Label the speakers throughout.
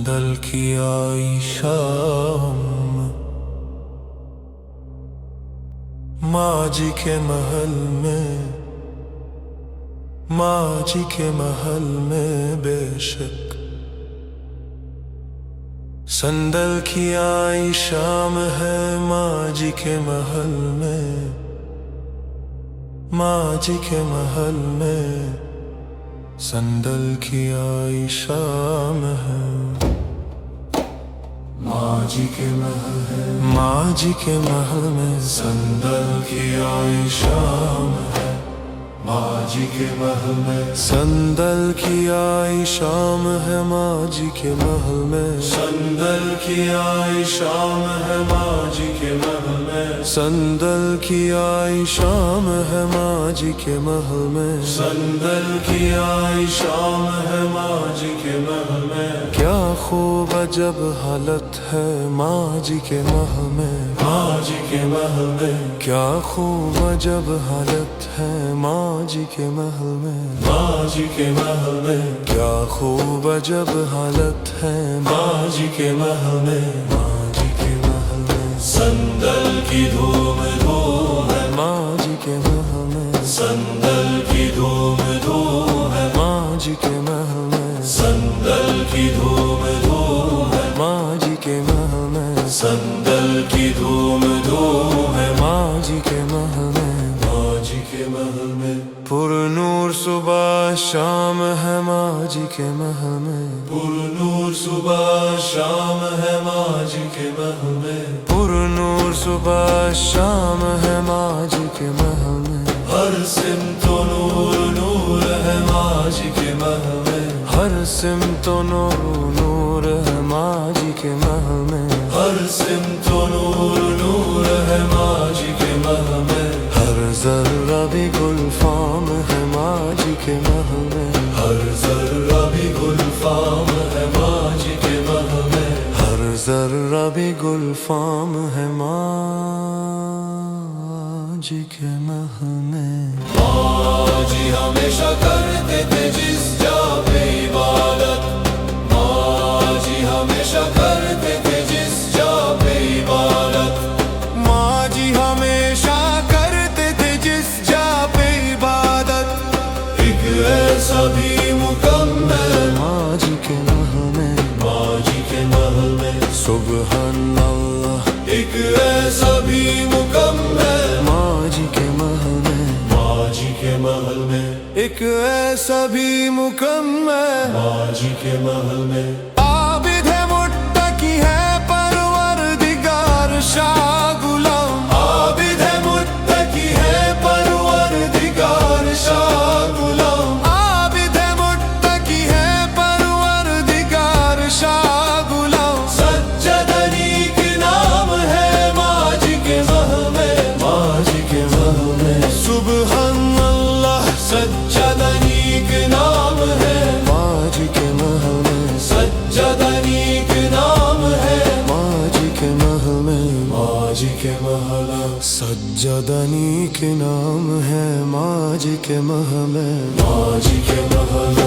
Speaker 1: संदल की आई शाम, माँ जी के महल में, माँ जी के महल में बेशक संदल की आई शाम है। माँ जी के महल में, माँ जी के महल में संदल की आई शाम है। माँ जी के महल है, माँ जी के महल में संदल की आई शाम है। माँ जी के महल में संदल की आई शाम है। माँ जी के महल में संदल की आई शाम है। माँ जी के महल में संदल की आई शाम है। माँ जी के महल में संदल की आई शाम है। माँ जी के महल में क्या खूब अजब हालत है। माँ जी के महल में, माँ जी के महल में क्या खूब अजब हालत है। माँ जी के महल में, माँ जी के महल में क्या खूब अजब हालत है। माँ जी के महल में, माँ जी के महल में संदल की धूम धूम है। माँ जी के महल में संदल की धूम धूम है। माँ जी के महल में संदल की धूम धूम है। माँ जी के महल में संदल की धूम धूम है। माँ जी के महल में, माँ जी के महल में पुरनूर सुबह शाम है। माँ जी के महल में पुरनूर सुबह शाम है। माँ जी के महल में पुरनूर सुबह शाम है। माँ जी के महल में हर सिमतो नूर नूर है। माँ जी के महल में हर सिमतो नूर नूर है। माँ जी के महल में हर सिमतो नूर नूर है। माँ जी के महल में हर जर्रा भी गुलफाम है। माँ जी के महल में हर जर्रा भी गुलफाम है। माँ जी के महल में हर जर्रा भी गुलफाम है। माँ जी के महल में माँ जी हमेशा करते थे जिस जा पे इबादत। माँ जी हमेशा करते थे जिस जा पे इबादत। माँ जी हमेशा करते थे जिस जा पे इबादत। एक ऐसा भी मुकम्मल माँ जी के महल में, माँ जी के महल में सुबहान अल्लाह। एक ऐसा भी मुकम्मल माँ जी के महल में, माँ जी के महल में एक ऐसा भी मुकम्मल माँ जी के महल में आबिद है मुत्तकी है परवरदिगार शाह गुलाम। आबिद है मुत्तकी है परवरदिगार शाह गुलाम। आबिद है मुत्तकी है परवरदिगार शाह गुलाम। सज्जदनी के नाम है माँ जी के महल में, माँ जी के महल में सुबहान अल्लाह। सज्जदनी के नाम है माँ जी के महल में। सज्जदनी के नाम है माँ जी के महल में, माँ जी के महल। सज्जदनी के नाम है माँ जी के महल में, माँ जी के महल।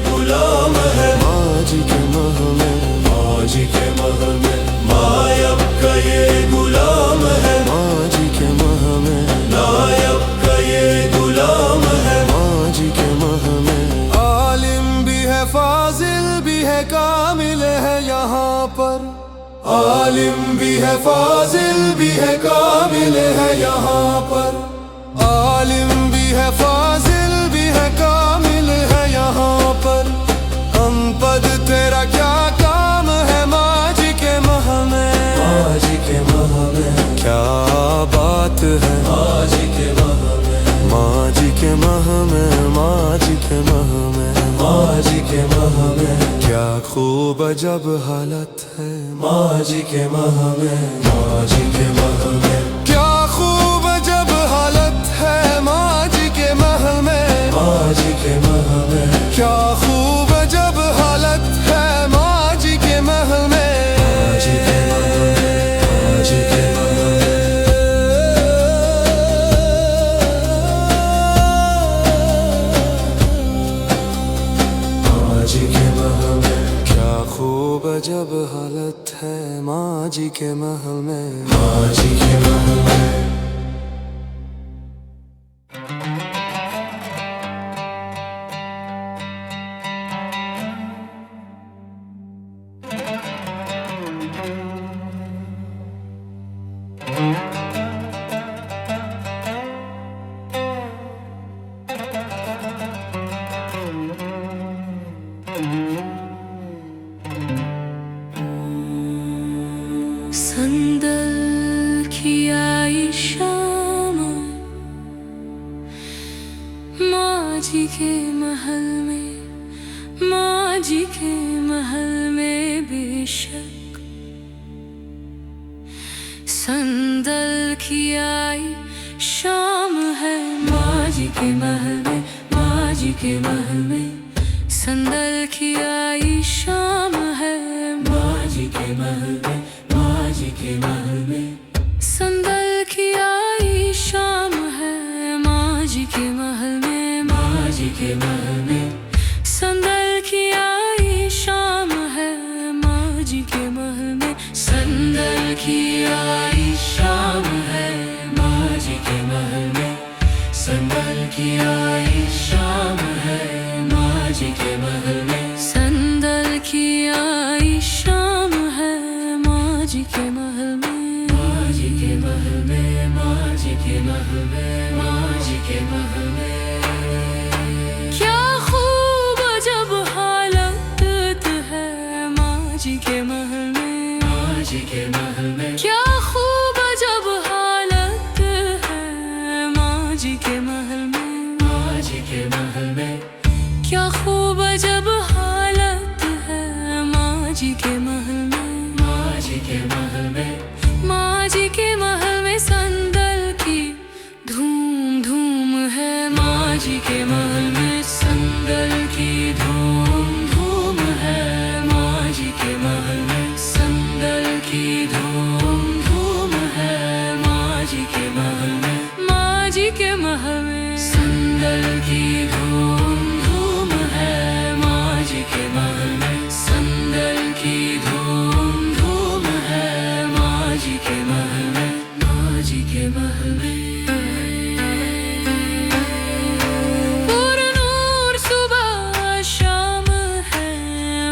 Speaker 1: गुलाम है माँ जी के महल में, माँ जी के महल में नायब का ये गुलाम है। माँ जी के महल में नायब का ये गुलाम है। माँ जी के महल में आलिम भी है फाजिल भी है कामिल है यहाँ पर। आलिम भी है फाजिल भी है कामिल है यहाँ पर। आलिम भी है फाजिल भी है कामिल है यहाँ पर। अनपद तेरा क्या काम है माँ जी के महल में, माँ जी के महल में क्या बात है। माँ जी के महल में, माँ जी के महल में, माँ जी के महल में, माँ जी के महल में क्या खूब अजब हालत है। माँ जी के महल में, माँ जी के महल में क्या खूब अजब हालत है। माँ जी के महल में, माँ जी के महल में क्या खूब अजब हालत है। माँ जी के महल में, माँ जी के महल में जी के महल में, माँ जी के महल में।
Speaker 2: संदल की आई शाम माँ जी के महल में, माँ जी के महल में बेशक संदल की आई शाम है। माँ जी के महल में, माँ जी के महल में संदल की आई शाम है। माँ जी के महल में, माँ जी के महल में संदल की आई शाम है। माँ जी के महल में, माँ जी के महल में संदल की आई शाम है। माँ जी के महल में संदल की आई शाम है। माँ जी के महल में संदल की आई शाम है। माँ जी के महल में संदल की आई शाम है। माँ जी के महल में, माँ जी के महल में, माँ जी के महल में, माँ जी के महल में क्या खूब अजब हालत है। माँ जी के महल में, माँ जी के महल में क्या खूब अजब हालत है। माँ जी के महल में, माँ जी के महल में क्या खूब अजब हालत है। माँ जी के महल में, माँ जी के महल में, माँ जी के महल में संदल की धूम धूम है। माँ जी के महल में संदल की धूम धूम है। माँ जी के महल में संदल की धूम धूम है। माँ जी के महल में, माँ जी के महल में संदल की धूम धूम है। माँ जी के महल में संदल की धूम धूम है। माँ जी के महल में, माँ जी के महल में पुरनूर सुबह शाम है।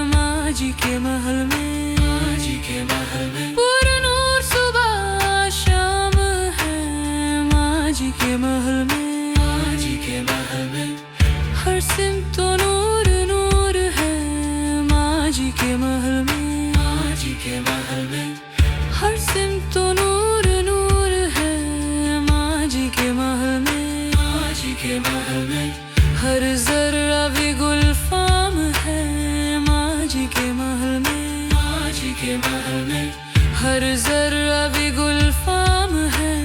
Speaker 2: माँ जी के महल में, माँ जी के महल में पुरनूर सुबह शाम है। माँ जी के महल में, माँ जी के महल में हर सिमत तो नूर नूर है। माँ जी के महल में, माँ जी के महल में हर सिमत तो नूर नूर है। माँ जी के महल में, माँ जी के महल में हर जर्रा भी गुलफाम है। माँ जी के महल में, माँ जी के महल में हर जर्रा भी गुलफाम है।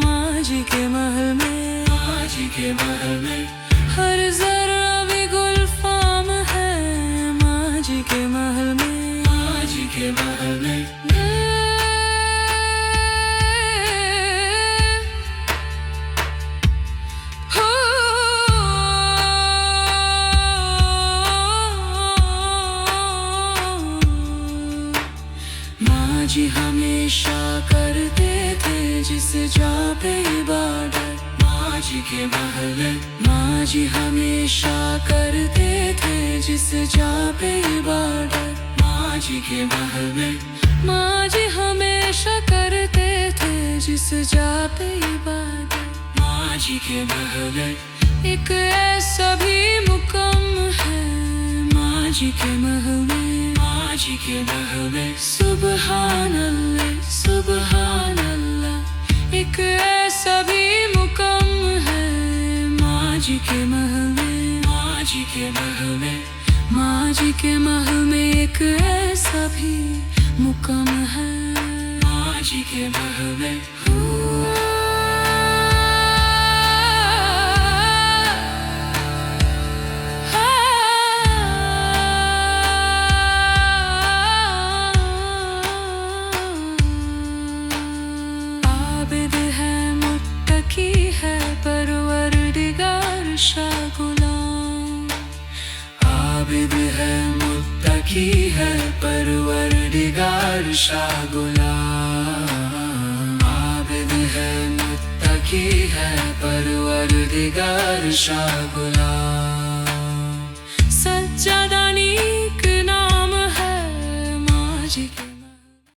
Speaker 2: माँ जी के महल में, माँ जी के महल में हर जर्रा भी गुलफाम है। माँ जी के महल में, माँ जी के महल में माँ जी हमेशा करते थे जिस जा पे इबादत। माँ जी के महल में, माँ जी हमेशा करते थे जिस जा पे इबादत। माँ जी के महल में, माँ जी हमेशा करते थे जिस जा पे इबादत। माँ जी के महल में एक ऐसा भी मुकाम है। माँ जी के महल में, माँ जी के महल में सुबहान अल्लाह, सुबहान अल्लाह एक ऐसा भी मुकाम है। माँ जी के महल में, माँ जी के महल में, माँ जी के महल में एक ऐसा भी मुकाम है। माँ जी के महल में आबिद है, मुत्तकी है, परवरदिगार शाह गुलाम। आबिद है, मुत्तकी मुत्तकी है परवरदिगार शाह गुलाम। आबिद है मुत्तकी है परवरदिगार शाह गुलाम। सच्चा दानी का नाम है माँ जी के